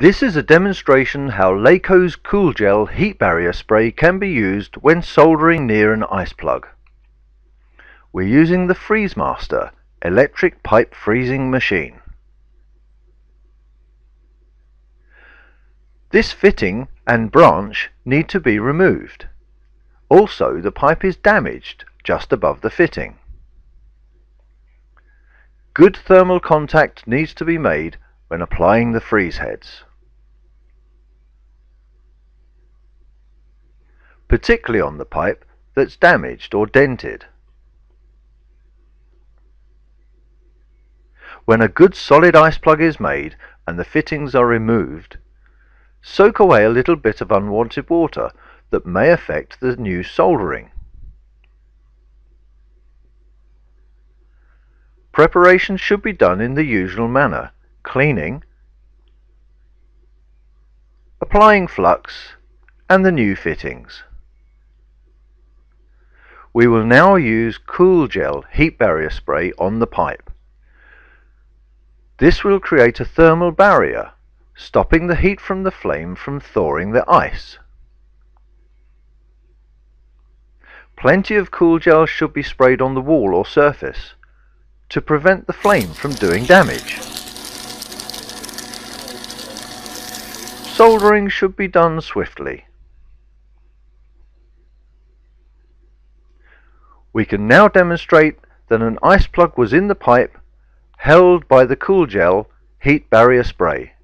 This is a demonstration how Laco's Cool Gel heat barrier spray can be used when soldering near an ice plug. We're using the Freezemaster electric pipe freezing machine. This fitting and branch need to be removed. Also, the pipe is damaged just above the fitting. Good thermal contact needs to be made when applying the freeze heads, particularly on the pipe that's damaged or dented. When a good solid ice plug is made and the fittings are removed, soak away a little bit of unwanted water that may affect the new soldering. Preparation should be done in the usual manner: cleaning, applying flux, and the new fittings. We will now use Cool Gel heat barrier spray on the pipe. This will create a thermal barrier, stopping the heat from the flame from thawing the ice. Plenty of Cool Gel should be sprayed on the wall or surface to prevent the flame from doing damage. Soldering should be done swiftly. We can now demonstrate that an ice plug was in the pipe held by the Cool Gel heat barrier spray.